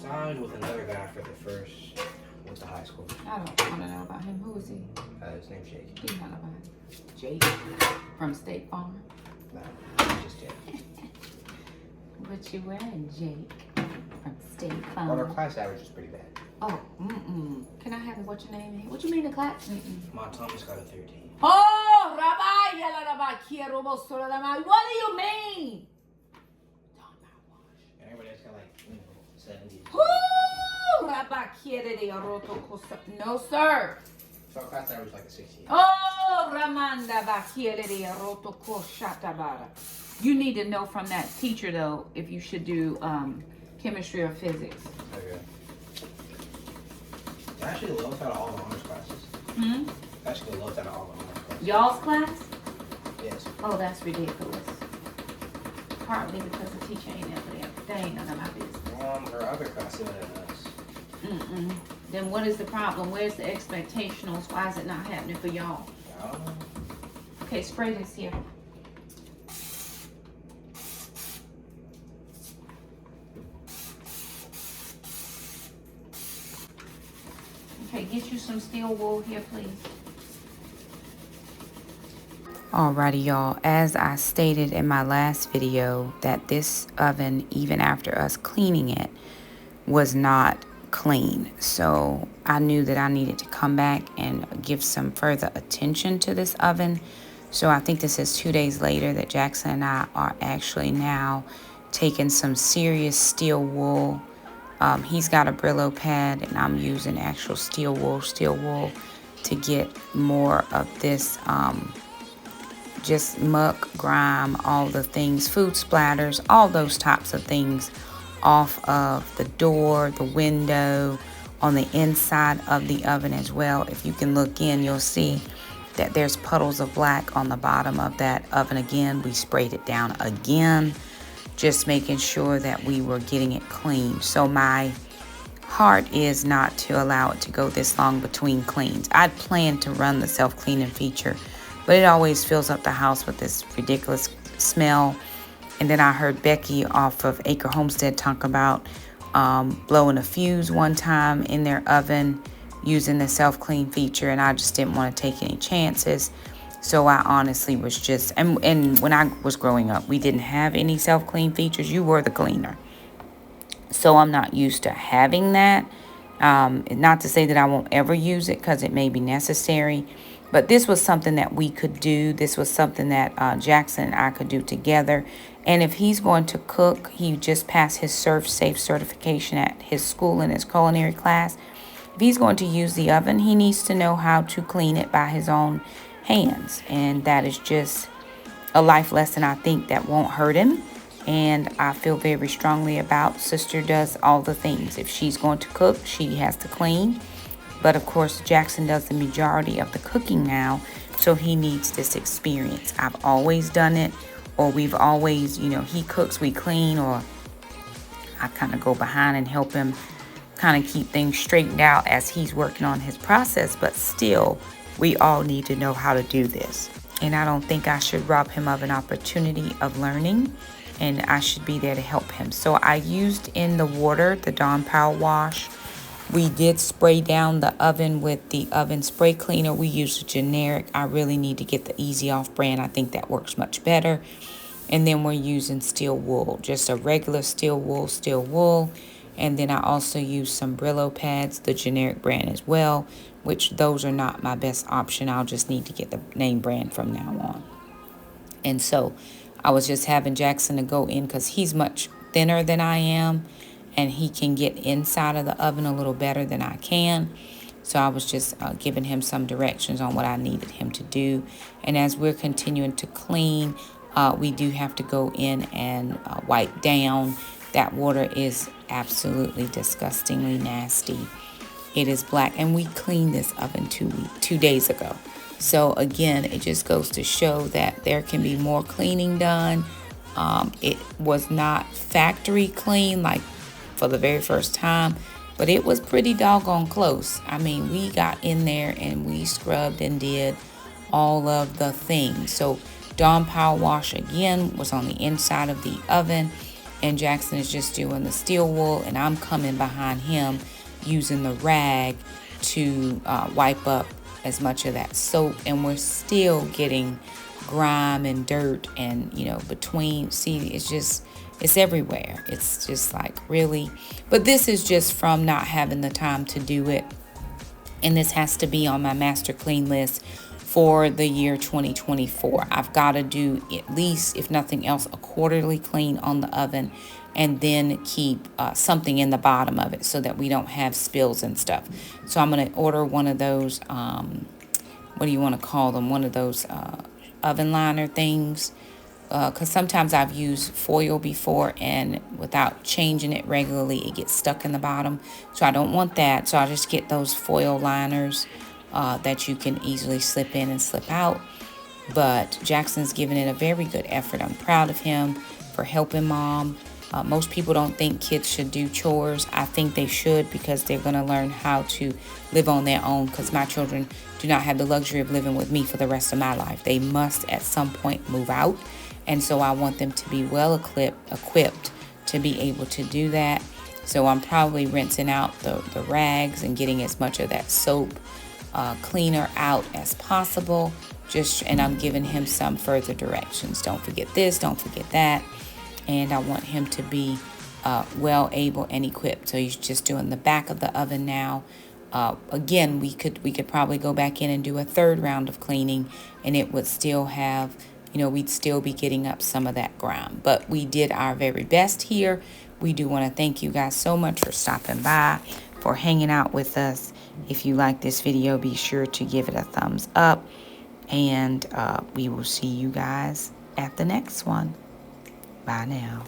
Signed with another guy for the first, went to high school. I don't want to know about him. Who is he? His name's Jake. He's not about Jake from State Farm. No, just Jake. What you wearing, Jake from State Farm? Well, our class average is pretty bad. Oh, Can I have what your name is? What you mean the class? My Thomas got a 13. Oh, Rabbi, what do you mean? And everybody else got like, 70. Oh, Rabbi, no, sir. So our class average is like a 16. Oh, Ramanda Bakiere Roto Koshatabara. You need to know from that teacher though if you should do chemistry or physics. Okay. I actually the lowest out of all the honors classes. Actually the lowest out of all the honors classes. Y'all's class? Yes. Oh, that's ridiculous. Partly because the teacher ain't ever there. They ain't none of my business. Her other class is better than us. Then what is the problem? Where's the expectationals? Why is it not happening for y'all? I don't know. Okay, spray this here. Okay, get you some steel wool here, please. Alrighty, y'all. As I stated in my last video, that this oven, even after us cleaning it, was not clean. So I knew that I needed to come back and give some further attention to this oven. So I think this is 2 days later that Jackson and I are actually now taking some serious steel wool. He's got a Brillo pad and I'm using actual steel wool to get more of this just muck, grime, all the things, food splatters, all those types of things off of the door, the window, on the inside of the oven as well. If you can look in, you'll see that there's puddles of black on the bottom of that oven. Again, we sprayed it down again, just making sure that we were getting it clean. So my heart is not to allow it to go this long between cleans. I'd planned to run the self-cleaning feature, but it always fills up the house with this ridiculous smell. And then I heard Becky off of Acre Homestead talk about blowing a fuse one time in their oven using the self-clean feature, and I just didn't want to take any chances. So I honestly was just, and when I was growing up, we didn't have any self-clean features. You were the cleaner. So I'm not used to having that. Not to say that I won't ever use it, because it may be necessary. But this was something that we could do. This was something that Jackson and I could do together. And if he's going to cook, he just passed his Serve Safe certification at his school in his culinary class. If he's going to use the oven, he needs to know how to clean it by his own hands. And that is just a life lesson, I think, that won't hurt him. And I feel very strongly about sister does all the things. If she's going to cook, she has to clean. But of course, Jackson does the majority of the cooking now, so he needs this experience. I've always done it, or we've always, he cooks, we clean, or I kind of go behind and help him kind of keep things straightened out as he's working on his process. But still, we all need to know how to do this. And I don't think I should rob him of an opportunity of learning, and I should be there to help him. So I used in the water, the Dawn Power Wash. We did spray down the oven with the oven spray cleaner. We used a generic. I really need to get the Easy Off brand. I think that works much better. And then we're using steel wool, just a regular steel wool. And then I also use some Brillo pads, the generic brand as well, which those are not my best option. I'll just need to get the name brand from now on. And so I was just having Jackson to go in because he's much thinner than I am, and he can get inside of the oven a little better than I can. So I was just giving him some directions on what I needed him to do. And as we're continuing to clean, we do have to go in and wipe down. That water is absolutely disgustingly nasty. It is black, and we cleaned this oven 2 days ago. So again, it just goes to show that there can be more cleaning done. It was not factory clean, like for the very first time, but it was pretty doggone close. I mean, we got in there and we scrubbed and did all of the things. So Dawn Power Wash again was on the inside of the oven, and Jackson is just doing the steel wool, and I'm coming behind him using the rag to wipe up as much of that soap. And we're still getting grime and dirt, and between, see, it's everywhere. It's just like, really. But this is just from not having the time to do it, and this has to be on my master clean list for the year 2024. I've got to do, at least, if nothing else, a quarterly clean on the oven, and then keep something in the bottom of it so that we don't have spills and stuff. So I'm going to order one of those, what do you want to call them? One of those oven liner things. Because sometimes I've used foil before, and without changing it regularly, it gets stuck in the bottom. So I don't want that. So I'll just get those foil liners that you can easily slip in and slip out. But Jackson's giving it a very good effort. I'm proud of him for helping Mom. Most people don't think kids should do chores. I think they should, because they're going to learn how to live on their own, because my children do not have the luxury of living with me for the rest of my life. They must at some point move out. And so I want them to be well equipped to be able to do that. So I'm probably rinsing out the rags and getting as much of that soap cleaner out as possible. And I'm giving him some further directions. Don't forget this, don't forget that. And I want him to be well able and equipped. So he's just doing the back of the oven now. Again, we could probably go back in and do a third round of cleaning, and it would still have, we'd still be getting up some of that grime. But we did our very best here. We do want to thank you guys so much for stopping by, for hanging out with us. If you like this video, be sure to give it a thumbs up. And we will see you guys at the next one. Bye now.